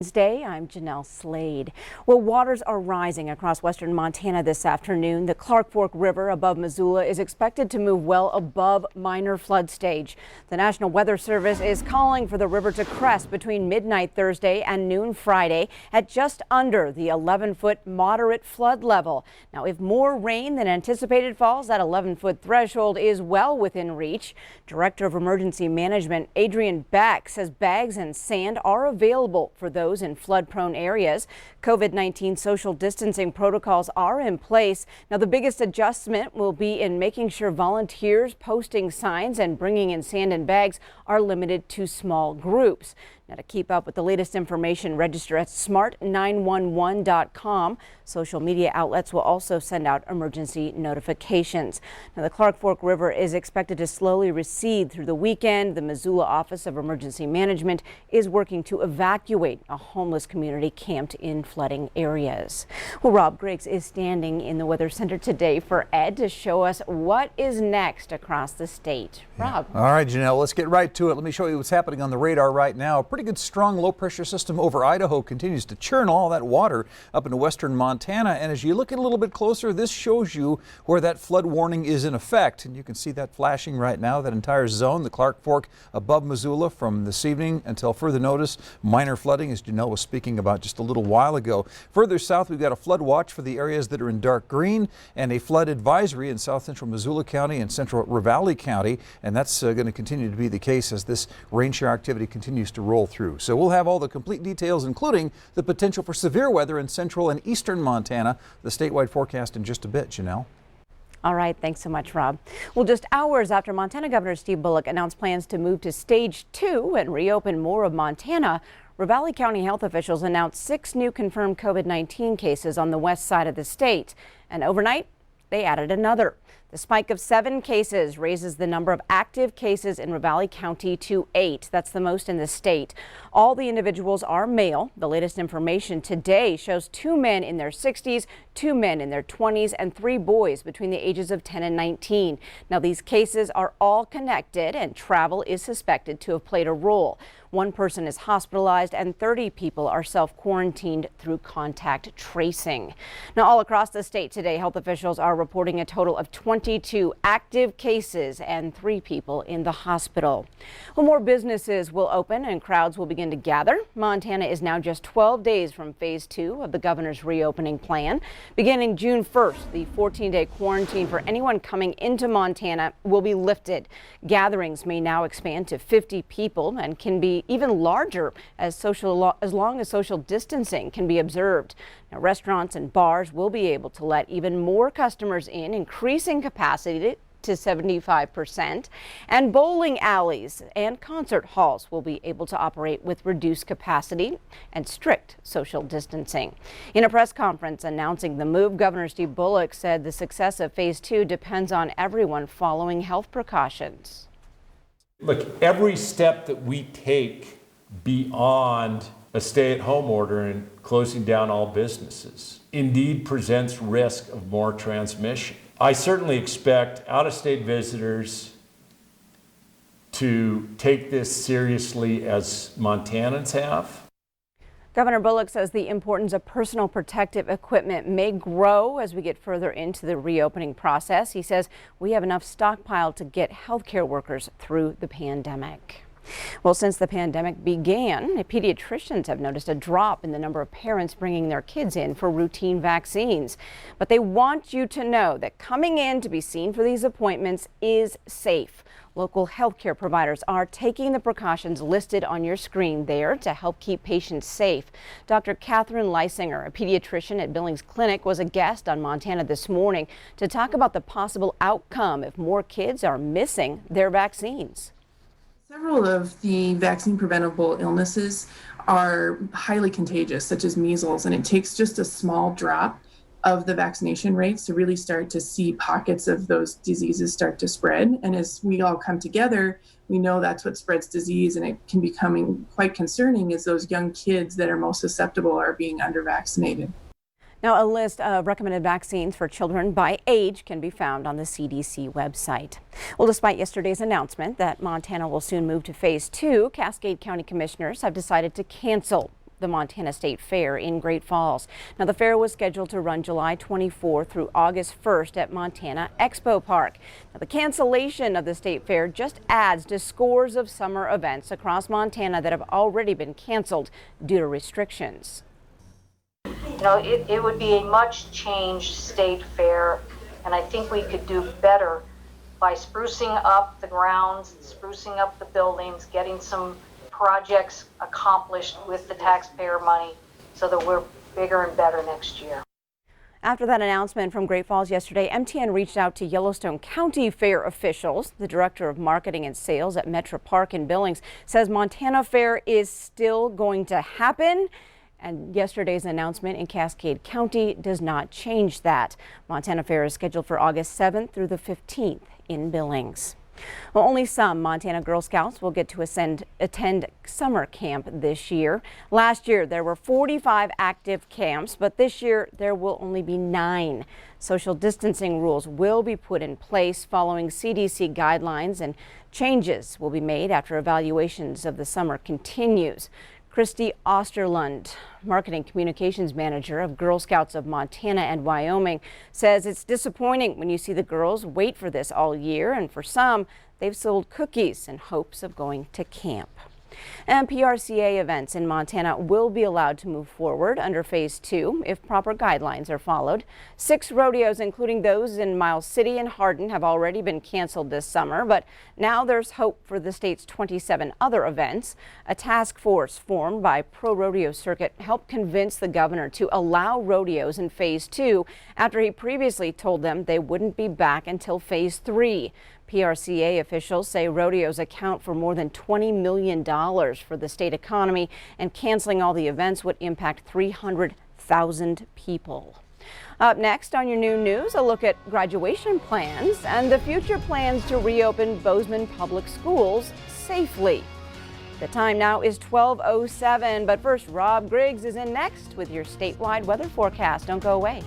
Wednesday, I'm Janelle Slade. Well, waters are rising across western Montana this afternoon. The Clark Fork River above Missoula is expected to move well above minor flood stage. The National Weather Service is calling for the river to crest between midnight Thursday and noon Friday at just under the 11-foot moderate flood level. Now, if more rain than anticipated falls, that 11-foot threshold is well within reach. Director of Emergency Management Adrian Beck says bags and sand are available for those in flood-prone areas. COVID-19 social distancing protocols are in place. Now, the biggest adjustment will be in making sure volunteers posting signs and bringing in sand and bags are limited to small groups. Now, to keep up with the latest information, register at smart911.com. Social media outlets will also send out emergency notifications. Now, the Clark Fork River is expected to slowly recede through the weekend. The Missoula Office of Emergency Management is working to evacuate a homeless community camped in flooding areas. Well, Rob Griggs is standing in the Weather Center today for Ed to show us what is next across the state. Rob. All right, Janelle, let's get right to it. Let me show you what's happening on the radar right now. Pretty good strong low pressure system over Idaho continues to churn all that water up into western Montana. And as you look a little bit closer, this shows you where that flood warning is in effect. And you can see that flashing right now, that entire zone, the Clark Fork above Missoula from this evening until further notice. Minor flooding, as Janelle was speaking about just a little while ago. Further south, we've got a flood watch for the areas that are in dark green and a flood advisory in south central Missoula County and central Ravalli County. And that's going to continue to be the case as this rain shower activity continues to roll through. So we'll have all the complete details, including the potential for severe weather in central and eastern Montana. The statewide forecast in just a bit, Janelle. All right, thanks so much, Rob. Well, just hours after Montana Governor Steve Bullock announced plans to move to stage 2 and reopen more of Montana, Ravalli County health officials announced 6 new confirmed COVID-19 cases on the west side of the state. And overnight, they added another. The spike of 7 cases raises the number of active cases in Ravalli County to 8. That's the most in the state. All the individuals are male. The latest information today shows 2 men in their 60s, 2 men in their 20s, and 3 boys between the ages of 10 and 19. Now, these cases are all connected, and travel is suspected to have played a role. 1 person is hospitalized and 30 people are self-quarantined through contact tracing. Now, all across the state today, health officials are reporting a total of 22 active cases and 3 people in the hospital. Well, more businesses will open and crowds will begin to gather. Montana is now just 12 days from phase 2 of the governor's reopening plan. Beginning June 1st, the 14-day quarantine for anyone coming into Montana will be lifted. Gatherings may now expand to 50 people and can be even larger as long as social distancing can be observed. Now, restaurants and bars will be able to let even more customers in, increasing capacity to 75%, and bowling alleys and concert halls will be able to operate with reduced capacity and strict social distancing. In a press conference announcing the move, Governor Steve Bullock said the success of phase 2 depends on everyone following health precautions. Look, every step that we take beyond a stay-at-home order and closing down all businesses indeed presents risk of more transmission. I certainly expect out-of-state visitors to take this seriously as Montanans have. Governor Bullock says the importance of personal protective equipment may grow as we get further into the reopening process. He says we have enough stockpile to get healthcare workers through the pandemic. Well, since the pandemic began, pediatricians have noticed a drop in the number of parents bringing their kids in for routine vaccines. But they want you to know that coming in to be seen for these appointments is safe. Local healthcare providers are taking the precautions listed on your screen there to help keep patients safe. Dr. Catherine Leisinger, a pediatrician at Billings Clinic, was a guest on Montana this morning to talk about the possible outcome if more kids are missing their vaccines. Several of the vaccine preventable illnesses are highly contagious, such as measles, and it takes just a small drop of the vaccination rates to really start to see pockets of those diseases start to spread. And as we all come together, we know that's what spreads disease, and it can become quite concerning as those young kids that are most susceptible are being under-vaccinated. Now, a list of recommended vaccines for children by age can be found on the CDC website. Well, despite yesterday's announcement that Montana will soon move to phase 2, Cascade County commissioners have decided to cancel the Montana State Fair in Great Falls. Now, the fair was scheduled to run July 24 through August 1st at Montana Expo Park. Now, the cancellation of the State Fair just adds to scores of summer events across Montana that have already been canceled due to restrictions. You know, it would be a much changed state fair, and I think we could do better by sprucing up the grounds, sprucing up the buildings, getting some projects accomplished with the taxpayer money so that we're bigger and better next year. After that announcement from Great Falls yesterday, MTN reached out to Yellowstone County Fair officials. The director of marketing and sales at Metro Park in Billings says Montana Fair is still going to happen. And yesterday's announcement in Cascade County does not change that. Montana Fair is scheduled for August 7th through the 15th in Billings. Well, only some Montana Girl Scouts will get to attend summer camp this year. Last year, there were 45 active camps, but this year there will only be 9. Social distancing rules will be put in place following CDC guidelines, and changes will be made after evaluations of the summer continues. Christy Osterlund, Marketing Communications Manager of Girl Scouts of Montana and Wyoming, says it's disappointing when you see the girls wait for this all year, and for some, they've sold cookies in hopes of going to camp. And PRCA events in Montana will be allowed to move forward under Phase 2 if proper guidelines are followed. 6 rodeos, including those in Miles City and Hardin, have already been canceled this summer, but now there's hope for the state's 27 other events. A task force formed by Pro Rodeo Circuit helped convince the governor to allow rodeos in Phase 2 after he previously told them they wouldn't be back until Phase 3. PRCA officials say rodeos account for more than $20 million for the state economy, and canceling all the events would impact 300,000 people. Up next on your new news, a look at graduation plans and the future plans to reopen Bozeman Public Schools safely. The time now is 12:07, but first, Rob Griggs is in next with your statewide weather forecast. Don't go away.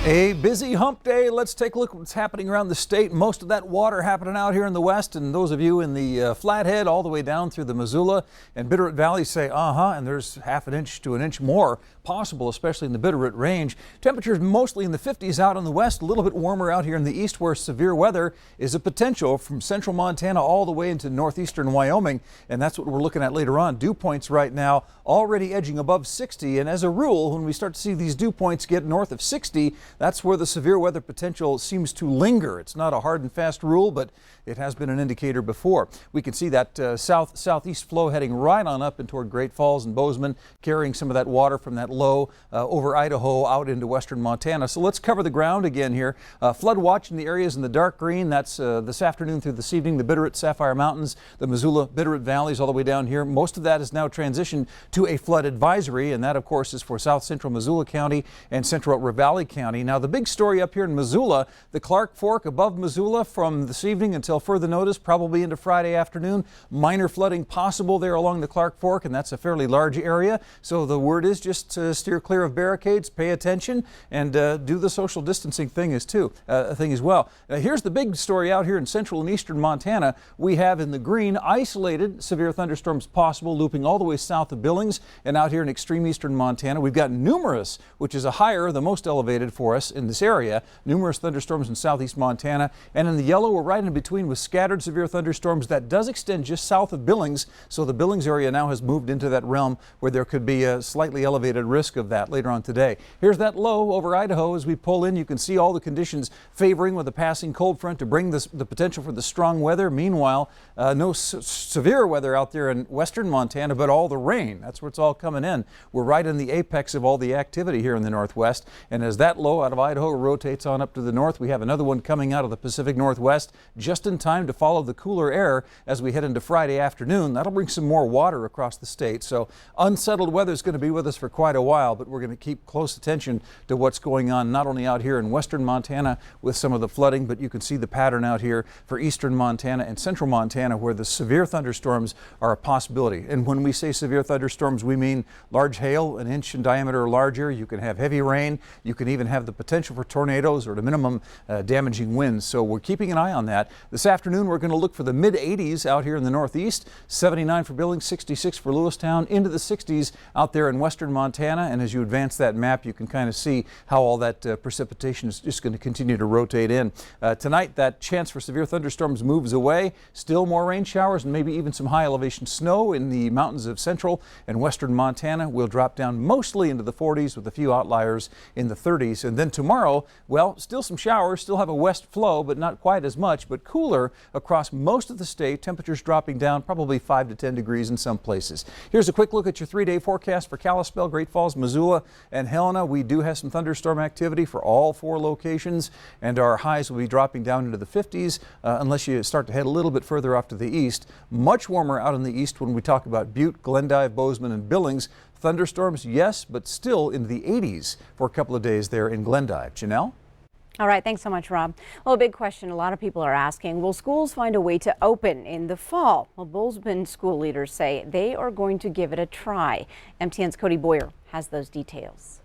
A busy hump day. Let's take a look at what's happening around the state. Most of that water happening out here in the west, and those of you in the Flathead all the way down through the Missoula and Bitterroot Valley say and there's half an inch to an inch more possible, especially in the Bitterroot range. Temperatures mostly in the 50s out in the west, a little bit warmer out here in the east where severe weather is a potential from central Montana all the way into northeastern Wyoming, and that's what we're looking at later on. Dew points right now already edging above 60, and as a rule, when we start to see these dew points get north of 60, that's where the severe weather potential seems to linger. It's not a hard and fast rule, but it has been an indicator before. We can see that southeast flow heading right on up and toward Great Falls and Bozeman, carrying some of that water from that low over Idaho out into western Montana. So let's cover the ground again here. Flood watch in the areas in the dark green. That's this afternoon through this evening. The Bitterroot Sapphire Mountains, the Missoula Bitterroot Valleys all the way down here. Most of that is now transitioned to a flood advisory, and that of course is for south central Missoula County and central Ravalli County. Now the big story up here in Missoula, the Clark Fork above Missoula from this evening until further notice, probably into Friday afternoon. Minor flooding possible there along the Clark Fork, and that's a fairly large area. So the word is just to steer clear of barricades, pay attention, and do the social distancing thing as well. Here's the big story out here in central and eastern Montana. We have in the green isolated severe thunderstorms possible, looping all the way south of Billings and out here in extreme eastern Montana. We've got numerous, which is a higher, the most elevated for us in this area, numerous thunderstorms in southeast Montana, and in the yellow we're right in between with scattered severe thunderstorms that does extend just south of Billings. So the Billings area now has moved into that realm where there could be a slightly elevated risk of that later on today. Here's that low over Idaho. As we pull in, you can see all the conditions favoring with a passing cold front to bring the potential for the strong weather. Meanwhile, no severe weather out there in western Montana, but all the rain. That's where it's all coming in. We're right in the apex of all the activity here in the northwest, and as that low out of Idaho rotates on up to the north, we have another one coming out of the Pacific Northwest just in time to follow the cooler air as we head into Friday afternoon. That'll bring some more water across the state. So unsettled weather is going to be with us for quite a while, but we're going to keep close attention to what's going on not only out here in western Montana with some of the flooding, but you can see the pattern out here for eastern Montana and central Montana where the severe thunderstorms are a possibility. And when we say severe thunderstorms, we mean large hail, an inch in diameter or larger. You can have heavy rain. You can even have the the potential for tornadoes or at a minimum damaging winds. So we're keeping an eye on that. This afternoon, we're going to look for the mid-80s out here in the northeast, 79 for Billings, 66 for Lewistown, into the 60s out there in western Montana. And as you advance that map, you can kind of see how all that precipitation is just going to continue to rotate in. Tonight, that chance for severe thunderstorms moves away. Still more rain showers and maybe even some high elevation snow in the mountains of central and western Montana. We'll drop down mostly into the 40s with a few outliers in the 30s. And then tomorrow, well, still some showers, still have a west flow, but not quite as much, but cooler across most of the state. Temperatures dropping down probably 5 to 10 degrees in some places. Here's a quick look at your 3-day forecast for Kalispell, Great Falls, Missoula, and Helena. We do have some thunderstorm activity for all 4 locations, and our highs will be dropping down into the 50s unless you start to head a little bit further off to the east. Much warmer out in the east when we talk about Butte, Glendive, Bozeman, and Billings. Thunderstorms, yes, but still in the 80s for a couple of days there in Glendive. Janelle? All right, thanks so much, Rob. Well, a big question a lot of people are asking, will schools find a way to open in the fall? Well, Bozeman school leaders say they are going to give it a try. MTN's Cody Boyer has those details.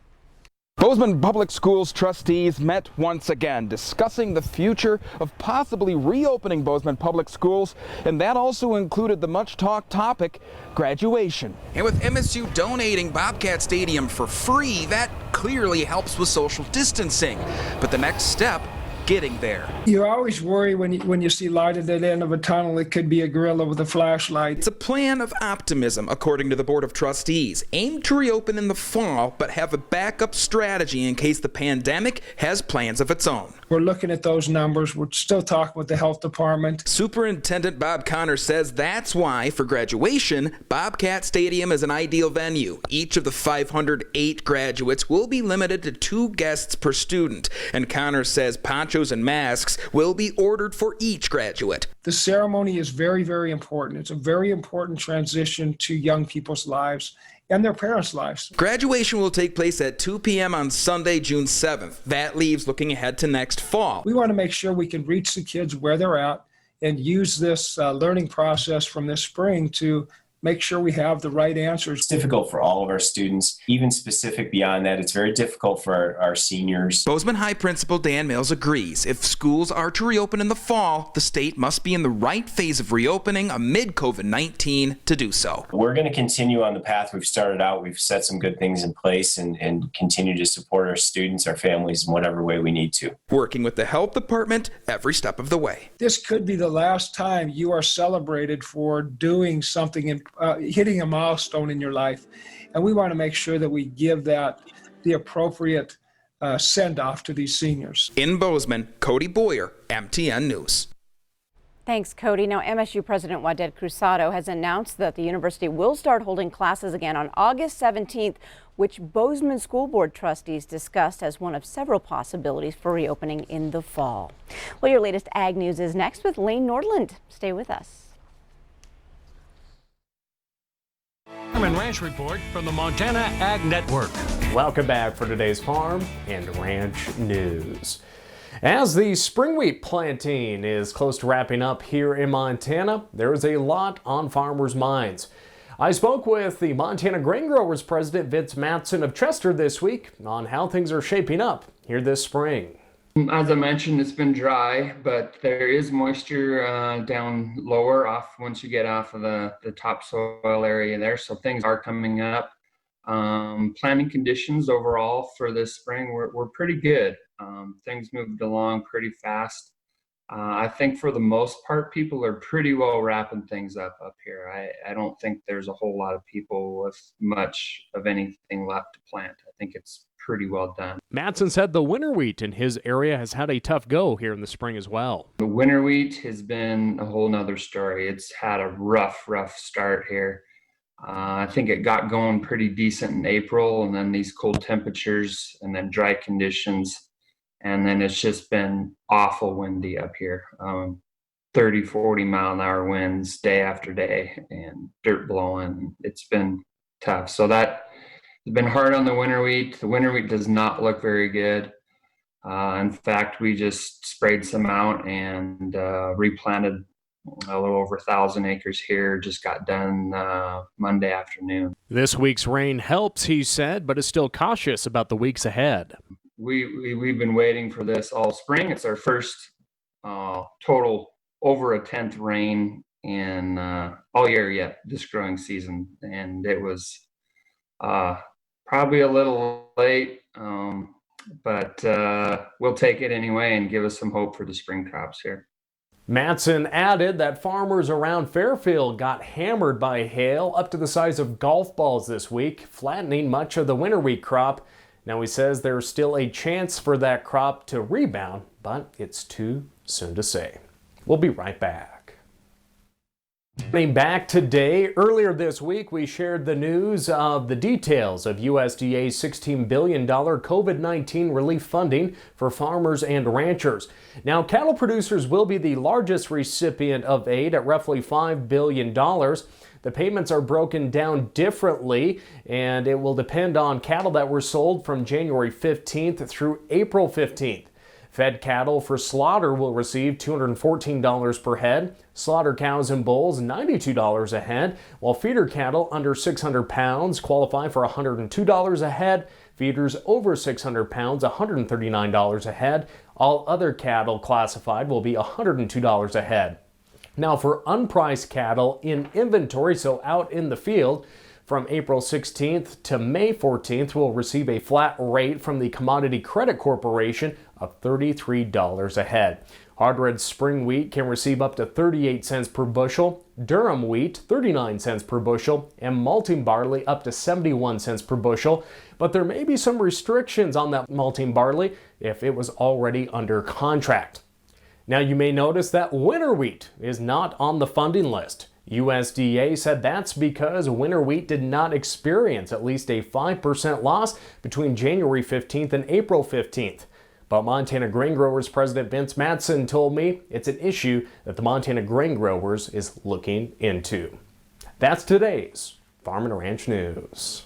Bozeman Public Schools trustees met once again discussing the future of possibly reopening Bozeman Public Schools, and that also included the much talked topic, graduation. And with MSU donating Bobcat Stadium for free, that clearly helps with social distancing. But the next step, getting there. You always worry when you see light at the end of a tunnel. It could be a gorilla with a flashlight. It's a plan of optimism, according to the Board of Trustees. Aim to reopen in the fall, but have a backup strategy in case the pandemic has plans of its own. We're looking at those numbers. We're still talking with the health department. Superintendent Bob Connor says that's why, for graduation, Bobcat Stadium is an ideal venue. Each of the 508 graduates will be limited to 2 guests per student. And Connor says ponchos and masks will be ordered for each graduate. The ceremony is very, very important. It's a very important transition to young people's lives and their parents' lives. Graduation will take place at 2 p.m. on Sunday, June 7th. That leaves looking ahead to next fall. We want to make sure we can reach the kids where they're at and use this learning process from this spring to make sure we have the right answers. It's difficult for all of our students, even specific beyond that. It's very difficult for our seniors. Bozeman High Principal Dan Mills agrees. If schools are to reopen in the fall, the state must be in the right phase of reopening amid COVID-19 to do so. We're going to continue on the path we've started out. We've set some good things in place and continue to support our students, our families in whatever way we need to. Working with the health department every step of the way. This could be the last time you are celebrated for doing something and hitting a milestone in your life. And we want to make sure that we give that the appropriate send-off to these seniors. In Bozeman, Cody Boyer, MTN News. Thanks, Cody. Now, MSU President Waded Cruzado has announced that the university will start holding classes again on August 17th, which Bozeman School Board trustees discussed as one of several possibilities for reopening in the fall. Well, your latest ag news is next with Lane Nordland. Stay with us. Farm and Ranch Report from the Montana Ag Network. Welcome back for today's Farm and Ranch News. As the spring wheat planting is close to wrapping up here in Montana, there is a lot on farmers' minds. I spoke with the Montana Grain Growers President Vince Matson of Chester this week on how things are shaping up here this spring. As I mentioned, it's been dry, but there is moisture down lower off once you get off of the topsoil area there. So things are coming up. Planting conditions overall for this spring were pretty good. Things moved along pretty fast. I think for the most part, people are pretty well wrapping things up here. I don't think there's a whole lot of people with much of anything left to plant. I think it's pretty well done. Matson said the winter wheat in his area has had a tough go here in the spring as well. The winter wheat has been a whole nother story. It's had a rough start here. I think it got going pretty decent in April, and then these cold temperatures and then dry conditions. And then it's just been awful windy up here. 30, 40 mile an hour winds day after day and dirt blowing. It's been tough. So that has been hard on the winter wheat. The winter wheat does not look very good. In fact, we just sprayed some out and replanted a little over 1,000 acres here. Just got done Monday afternoon. This week's rain helps, he said, but is still cautious about the weeks ahead. we've been waiting for this all spring. It's our first total over a 10th rain in all year yet this growing season, and it was probably a little late, but we'll take it anyway and give us some hope for the spring crops here. Matson added that farmers around Fairfield got hammered by hail up to the size of golf balls this week, flattening much of the winter wheat crop. Now he says there's still a chance for that crop to rebound, but it's too soon to say. We'll be right back. Coming back today, earlier this week we shared the news of the details of USDA's $16 billion COVID-19 relief funding for farmers and ranchers. Now, cattle producers will be the largest recipient of aid at roughly $5 billion. The payments are broken down differently, and it will depend on cattle that were sold from January 15th through April 15th. Fed cattle for slaughter will receive $214 per head, slaughter cows and bulls $92 a head, while feeder cattle under 600 pounds qualify for $102 a head, feeders over 600 pounds $139 a head. All other cattle classified will be $102 a head. Now for unpriced cattle in inventory, so out in the field, from April 16th to May 14th, will receive a flat rate from the Commodity Credit Corporation of $33 a head. Hard red spring wheat can receive up to 38 cents per bushel, durum wheat 39 cents per bushel, and malting barley up to 71 cents per bushel. But there may be some restrictions on that malting barley if it was already under contract. Now you may notice that winter wheat is not on the funding list. USDA said that's because winter wheat did not experience at least a 5% loss between January 15th and April 15th. But Montana Grain Growers President Vince Matson told me it's an issue that the Montana Grain Growers is looking into. That's today's Farm and Ranch News.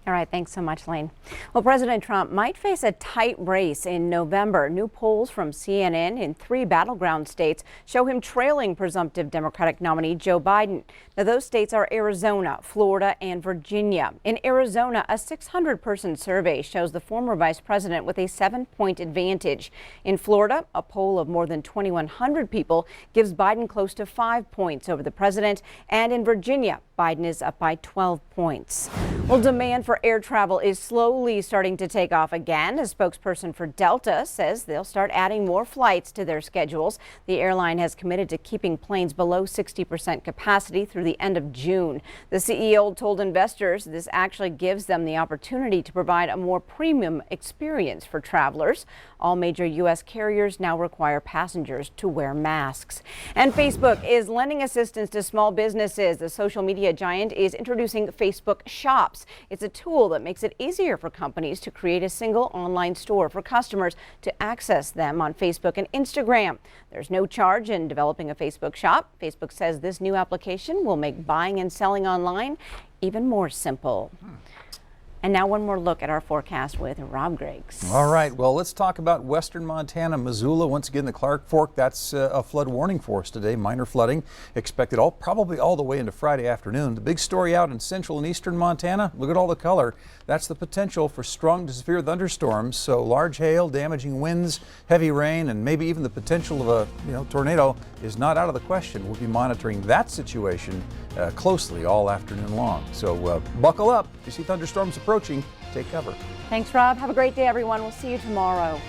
All right, thanks so much, Lane. Well, President Trump might face a tight race in November. New polls from CNN in 3 battleground states show him trailing presumptive Democratic nominee Joe Biden. Now, those states are Arizona, Florida, and Virginia. In Arizona, a 600-person survey shows the former vice president with a 7-point advantage. In Florida, a poll of more than 2,100 people gives Biden close to 5 points over the president. And in Virginia, Biden is up by 12 points. Well, demand for air travel is slowly starting to take off again. A spokesperson for Delta says they'll start adding more flights to their schedules. The airline has committed to keeping planes below 60% capacity through the end of June. The CEO told investors this actually gives them the opportunity to provide a more premium experience for travelers. All major U.S. carriers now require passengers to wear masks. And Facebook is lending assistance to small businesses. The social media giant is introducing Facebook Shops. It's a tool that makes it easier for companies to create a single online store for customers to access them on Facebook and Instagram. There's no charge in developing a Facebook shop. Facebook says this new application will make buying and selling online even more simple. And now one more look at our forecast with Rob Griggs. All right, well, let's talk about western Montana, Missoula. Once again, the Clark Fork, that's a flood warning for us today. Minor flooding expected probably all the way into Friday afternoon. The big story out in central and eastern Montana, look at all the color. That's the potential for strong to severe thunderstorms. So large hail, damaging winds, heavy rain, and maybe even the potential of a tornado is not out of the question. We'll be monitoring that situation closely all afternoon long. So buckle up. If you see thunderstorms approaching, take cover. Thanks, Rob. Have a great day, everyone. We'll see you tomorrow.